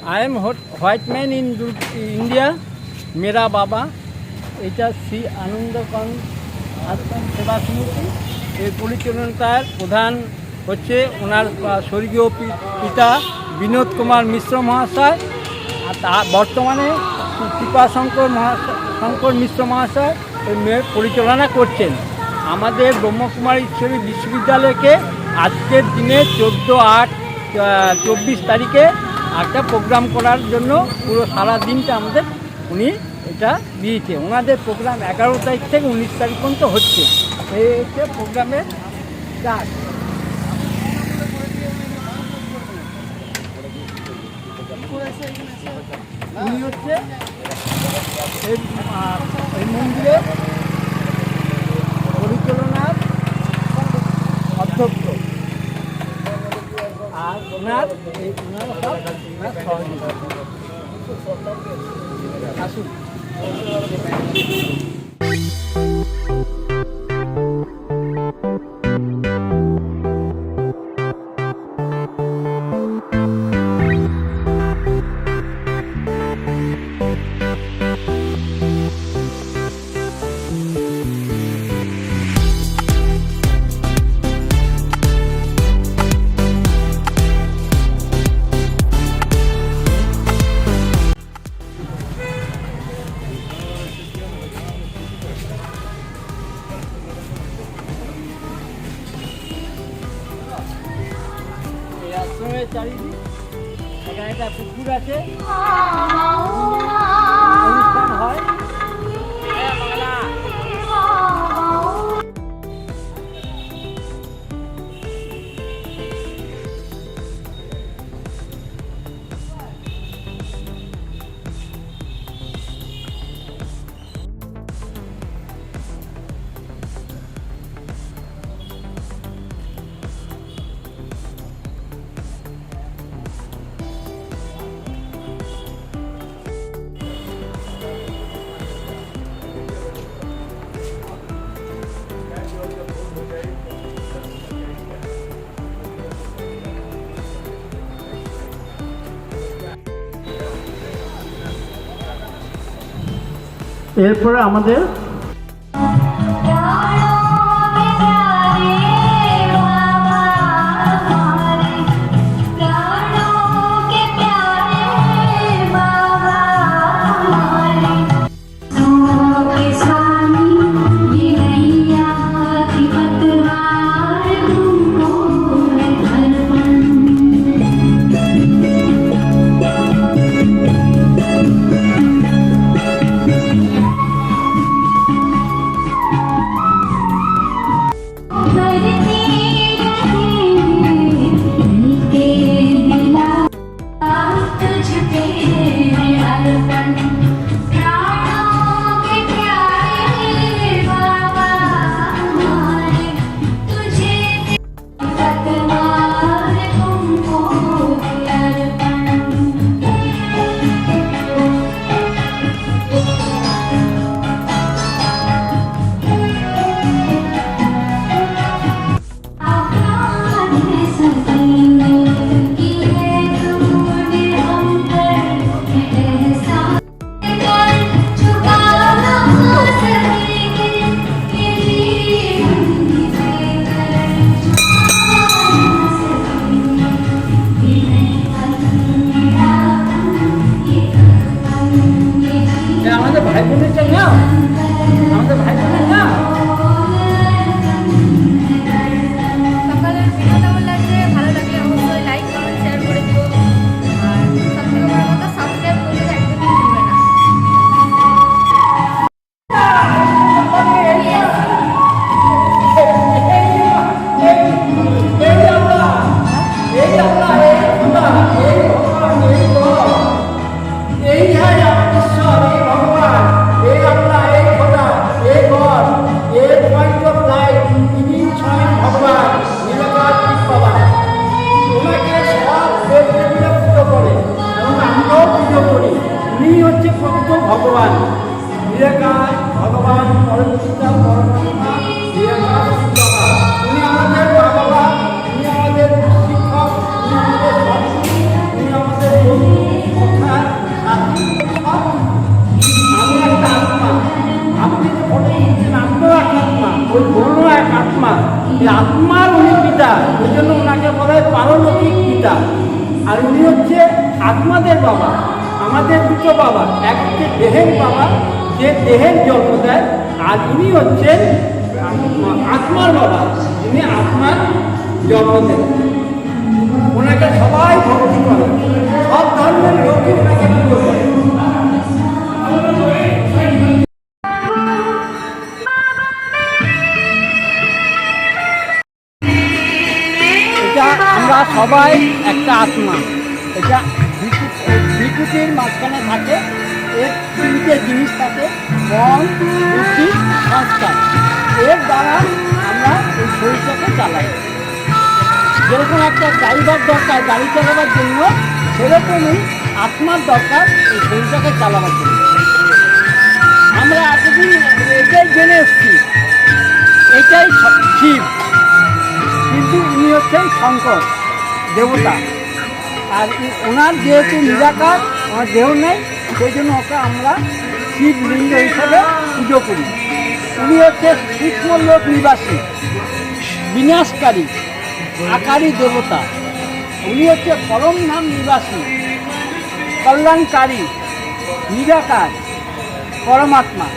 I am white man in India, मेरा बाबा এটা শ্রী আনন্দকান্ত আশ্রম সেবা সমিতি। এই পরিচালনার প্রধান হচ্ছে ওনার স্বর্গীয় পিতা বিনোদ কুমার মিশ্র মহাশয়, আর বর্তমানে কৃপাশঙ্কর মিশ্র মহাশয় এই পরিচালনা করছেন। আমাদের ব্রহ্মকুমারী বিশ্ববিদ্যালয়কে আজকের দিনে 14/8/24 তারিখে একটা প্রোগ্রাম করার জন্য পুরো সারা দিনটা আমাদের উনি এটা দিয়েছে। ওনাদের প্রোগ্রাম 11 তারিখ থেকে 19 তারিখ পর্যন্ত হচ্ছে। এই হচ্ছে প্রোগ্রামের কাজ। উনি হচ্ছে এই মন্দিরের পরিচালনার অধ্যক্ষ, আর ওনারা সহযোগী। আসুন। আশ্রমের চারিদিক এখানে একটা পুকুর আছে, অনুষ্ঠান হয়। এরপরে আমাদের ভাই বোনের জন্য আমাদের ভাই বোনের না সকালের ভিডিও কেমন লাগছে, ভালো লাগলে অবশ্যই লাইক কমেন্ট শেয়ার করে দিও, আর সবথেকে বড় কথা সাবস্ক্রাইব করতে একদমই ভুলবে না। ভগবান নিরাকার, ভগবান পরমপিতা পরমাত্মা নিরাকার বাবা। উনি আমাদের মা বাবা, উনি আমাদের শিক্ষক, উনি আমাদের সরস্বতী, উনি আমাদের বন্ধু। এই আত্মার উনি পিতা, ওই জন্য ওনাকে বলা হয় পারলৌকিক পিতা। আর উনি হচ্ছে আত্মাদের বাবা। আমাদের দুটো বাবা, এক হচ্ছে দেহের বাবা, যে দেহের জন্ম দেয়, আর উনি হচ্ছেন আত্মার বাবা, যিনি আত্মার জন্ম দেন। ওনাকে সবাই ভক্তি করে, সব ধর্মের লোকই ওনাকে পুজো করে। এটা আমরা সবাই একটা আত্মা। এটা বিকুটির মাঝখানে থাকে, এর তিনটে জিনিস থাকে, মন, বুদ্ধি, সংস্কার। এর দ্বারা আমরা এই শরীরটাকে চালাই। যেরকম একটা ড্রাইভার দরকার গাড়ি চালাবার জন্য, সেরকমই আত্মার দরকার এই শরীরটাকে চালাবার জন্য। আমরা এতদিন এটাই জেনে এসছি, এটাই শিব, কিন্তু ইনি হচ্ছেন শঙ্কর দেবতা। আর ওনার যেহেতু নিরাকার, ওনার দেহ নেই, সেই জন্য ওকে আমরা শিবলিঙ্গ হিসেবে পুজো করি। উনি হচ্ছে সূক্ষ্মলোক নিবাসী, বিনাশকারী, আকারী দেবতা। উনি হচ্ছে পরম ধাম নিবাসী, কল্যাণকারী, নিরাকার, পরমাত্মা।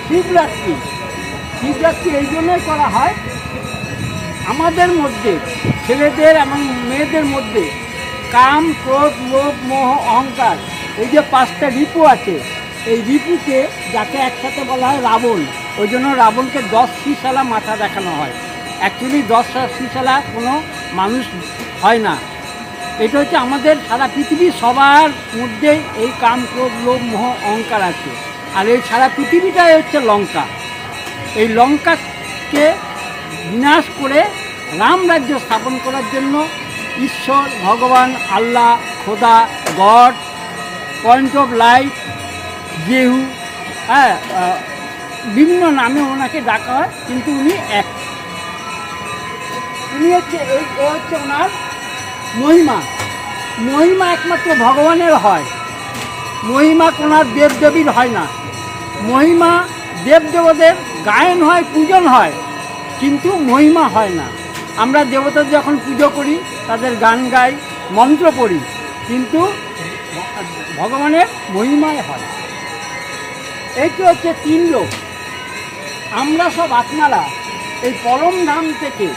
শিবরাত্রি এই জন্যই করা হয়, আমাদের মধ্যে ছেলেদের এবং মেয়েদের মধ্যে কাম, ক্রোধ, লোভ, মোহ, অহংকার, এই যে 5টা রিপু আছে, এই রিপুকে যাকে একসাথে বলা হয় রাবণ, ওই জন্য রাবণকে 10 শিশালা মাথা দেখানো হয়। অ্যাকচুয়ালি 10 শিশালা কোনো মানুষ হয় না। এটা হচ্ছে আমাদের সারা পৃথিবীর সবার মধ্যেই এই কাম, ক্রোধ, লোভ, মোহ, অহংকার আছে। আর এই সারা পৃথিবীটাই হচ্ছে লঙ্কা। এই লঙ্কাকে বিনাশ করে রাম রাজ্য স্থাপন করার জন্য ঈশ্বর, ভগবান, আল্লাহ, খোদা, গড, পয়েন্ট অফ লাইট, জেহু, বিভিন্ন নামে ওনাকে ডাকা হয়, কিন্তু উনি এক। উনি হচ্ছে হচ্ছে ওনার মহিমা একমাত্র ভগবানের হয়। মহিমা কোনার দেবদেবীর হয় না। মহিমা দেবদেবদের গায়ন হয়, পূজন হয়, কিন্তু মহিমা হয় না। আমরা দেবতাদের যখন পুজো করি, তাদের গান গাই, মন্ত্র পড়ি, কিন্তু ভগবানের মহিমায় হয়। এইটি হচ্ছে 3 লোক। আমরা সব আত্মারা এই পরম ধাম থেকে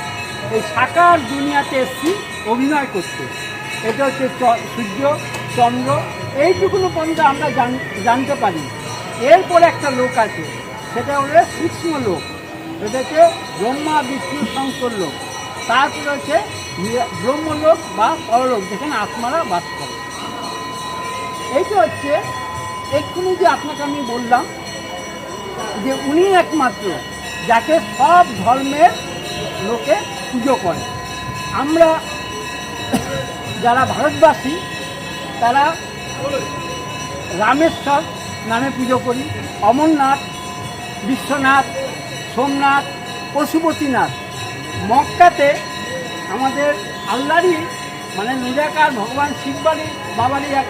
এই সাকার দুনিয়াতে এসেছি অভিনয় করতে। এটা হচ্ছে সূর্য, চন্দ্র, এইটুকুনো পর্যন্ত আমরা জানতে পারি। এরপরে একটা লোক আছে, সেটা হলো সূক্ষ্ম লোক, সেটা হচ্ছে ব্রহ্মা, বিষ্ণু, শঙ্কর লোক। তারপরে হচ্ছে ব্রহ্মলোক বা পরলোক, যেখানে আত্মারা বাস করে। এইটা হচ্ছে এক্ষুনি যে আপনাকে আমি বললাম যে উনি একমাত্র যাকে সব ধর্মের লোকে পুজো করে। আমরা যারা ভারতবাসী, তারা রামেশ্বর নামে পুজো করি, অমরনাথ, বিশ্বনাথ, সোমনাথ, পশুপতিনাথ। মক্কাতে আমাদের আল্লাহরই মানে নিরাকার ভগবান শিববাড়ি বাবারই এক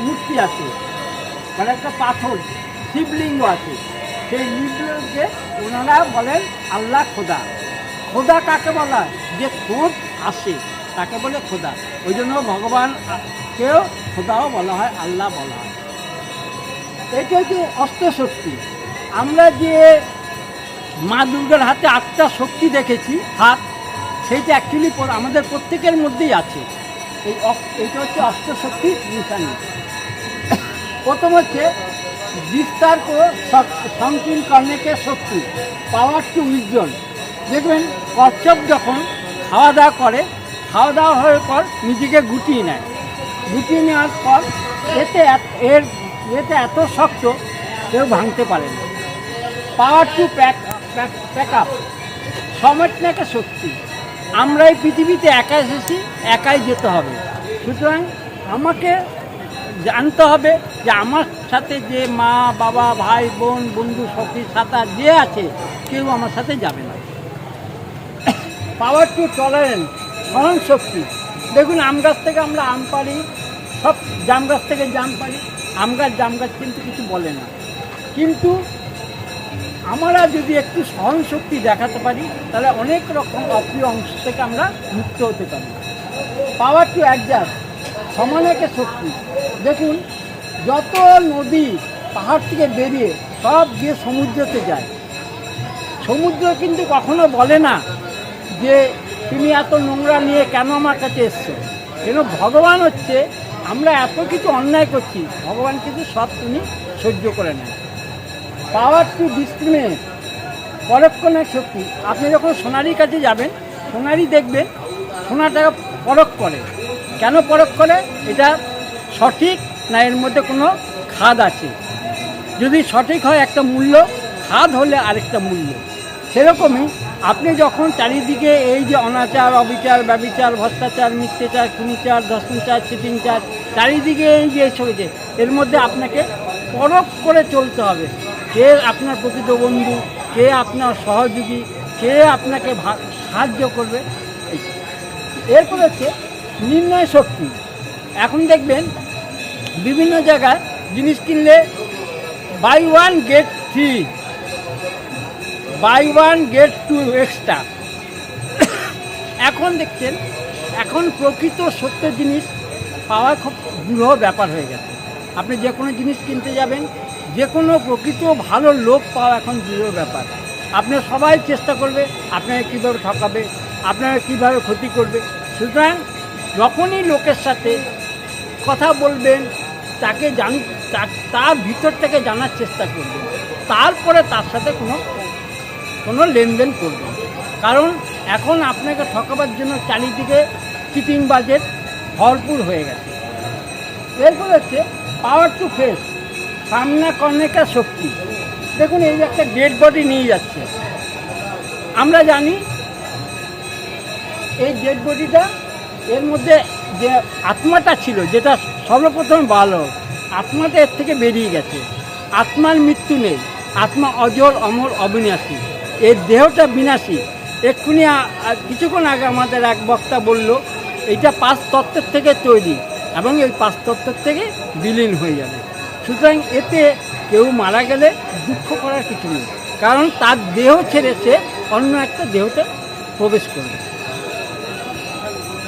মূর্তি আছে, মানে একটা পাথর শিবলিঙ্গ আছে। সেই লিঙ্গকে ওনারা বলেন আল্লাহ খোদা। খোদা কাকে বলা হয়? যে খোদ আসে তাকে বলে খোদা। ওই জন্য ভগবানকেও খোদাও বলা হয়, আল্লাহ বলা হয়। এটা হচ্ছে অস্ত্রশক্তি। আমরা যে মা দুর্গার হাতে 8টা শক্তি দেখেছি, হাত, সেইটা অ্যাকচুয়ালি আমাদের প্রত্যেকের মধ্যেই আছে। এইটা হচ্ছে অস্ত্রশক্তির নিশানি। প্রথম হচ্ছে বিস্তার সংকীর্ণ কর্ণেকে শক্তি, পাওয়ার টু উইজডম। দেখবেন কচ্ছপ যখন খাওয়া দাওয়া করে, খাওয়া দাওয়া হওয়ার পর নিজেকে গুটিয়ে নেয়। গুটিয়ে নেওয়ার পর এতে এত শক্ত কেউ ভাঙতে পারে না। পাওয়ার টু প্যাক আপ, সমেটনাকে শক্তি। আমরা এই পৃথিবীতে একা এসেছি, একাই যেতে হবে। সুতরাং আমাকে জানতে হবে যে আমার সাথে যে মা, বাবা, ভাই, বোন, বন্ধু, সখী, সাঁতার যে আছে, কেউ আমার সাথে যাবে না। পাওয়ার টু টলারেন্স, সহন শক্তি। দেখুন, আম গাছ থেকে আমরা আম পারি, সব জাম গাছ থেকে জাম পারি। জাম গাছ কিন্তু কিছু বলে না, কিন্তু আমরা যদি একটু সহনশক্তি দেখাতে পারি তাহলে অনেক রকম অপ্রিয় অংশ থেকে আমরা মুক্ত হতে পারি। পাওয়ার টু অ্যাডজাস্ট, সমানেকে শক্তি। দেখুন, যত নদী পাহাড় থেকে বেরিয়ে সব গিয়ে সমুদ্রতে যায়, সমুদ্র কিন্তু কখনো বলে না যে তুমি এত নোংরা নিয়ে কেন আমার কাছে এসছো। কেন ভগবান হচ্ছে, আমরা এত কিছু অন্যায় করছি, ভগবান কিন্তু সব তিনি সহ্য করে নেন। পাওয়ার টু ডিসক্রিমিনেট, পরক্ষণের শক্তি। আপনি যখন সোনারির কাছে যাবেন, সোনারি দেখবেন সোনাটাকে পরখ করে। কেন পরখ করে? এটা সঠিক না এর মধ্যে কোনো খাদ আছে। যদি সঠিক হয় একটা মূল্য, খাদ হলে আরেকটা মূল্য। সেরকমই আপনি যখন চারিদিকে এই যে অনাচার, অবিচার, ব্যভিচার, ভ্রষ্টাচার, মিথ্যাচার, খুনিচার, ধর্ষণচার, চিটিংচার, চারিদিকে এই যে এসব যে, এর মধ্যে আপনাকে পরখ করে চলতে হবে। কে আপনার প্রকৃত বন্ধু, কে আপনার সহযোগী, কে আপনাকে সাহায্য করবে। এরপর হচ্ছে নির্ণয় শক্তি। এখন দেখবেন বিভিন্ন জায়গায় জিনিস কিনলে buy one get free, buy one get two extra. এখন দেখছেন, এখন প্রকৃত সত্য জিনিস পাওয়া খুব দুরূহ ব্যাপার হয়ে গেছে। আপনি যে কোনো জিনিস কিনতে যাবেন, যে কোনো প্রকৃত ভালো লোক পাওয়া এখন দুরূহ ব্যাপার। আপনি সবাই চেষ্টা করবে আপনাকে কীভাবে ঠকাবে, আপনাকে কীভাবে ক্ষতি করবে। সুতরাং যখনই লোকের সাথে কথা বলবেন, তাকে তার ভিতর থেকে জানার চেষ্টা করবেন, তারপরে তার সাথে কোনো লেনদেন করবেন। কারণ এখন আপনাকে ঠকাবার জন্য চারিদিকে চিটিংবাজের ভরপুর হয়ে গেছে। এরপর হচ্ছে পাওয়ার টু ফেস, সামনা কর্ণেকা শক্তি। দেখুন, এই যে একটা ডেড বডি নিয়ে যাচ্ছে, আমরা জানি এই ডেড বডিটা, এর মধ্যে যে আত্মাটা ছিল, যেটা সর্বপ্রথম ভালো, আত্মাটা এর থেকে বেরিয়ে গেছে। আত্মার মৃত্যু নেই, আত্মা অজর, অমর, অবিনাশী। এর দেহটা বিনাশী। এক্ষুনি কিছুক্ষণ আগে আমাদের এক বক্তা বলল, এইটা 5 তত্ত্বের থেকে তৈরি এবং এই 5 তত্ত্বের থেকে বিলীন হয়ে যাবে। সুতরাং এতে কেউ মারা গেলে দুঃখ করার কিছু নেই, কারণ তার দেহ ছেড়ে সে অন্য একটা দেহতে প্রবেশ করবে।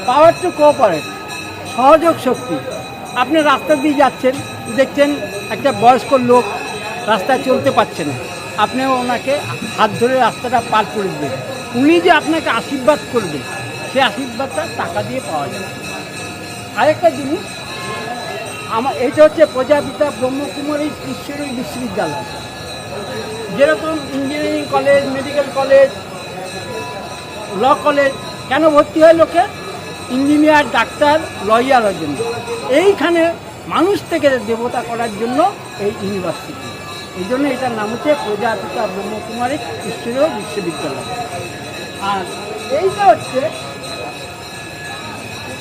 পাওয়ার টু কোঅপারেট, সহযোগ শক্তি। আপনি রাস্তা দিয়ে যাচ্ছেন, দেখছেন একটা বয়স্ক লোক রাস্তায় চলতে পারছে না, আপনিও ওনাকে হাত ধরে রাস্তাটা পার করে দেবেন। উনি যে আপনাকে আশীর্বাদ করবে, সে আশীর্বাদটা টাকা দিয়ে পাওয়া যায়। আরেকটা জিনিস, এইটা হচ্ছে প্রজাপিতা ব্রহ্মকুমারী ঈশ্বরী বিশ্ববিদ্যালয়। যেরকম engineering college, medical college, law college, কেন ভর্তি হয় লোকে? ইঞ্জিনিয়ার, ডাক্তার, লয়ারের জন্য। এইখানে মানুষ থেকে দেবতা করার জন্য এই ইউনিভার্সিটি। এই জন্য এটার নাম হচ্ছে প্রজাপিতা ব্রহ্মকুমারী ঈশ্বরী বিশ্ববিদ্যালয়। আর এইটা হচ্ছে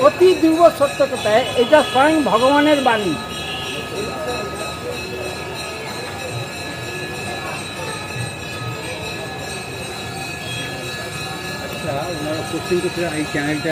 অতি ধ্রুব সত্য কথা, এটা স্বয়ং ভগবানের বাণী। আচ্ছা, ওনারা কোশ্চেন করতে এই চ্যানেলটা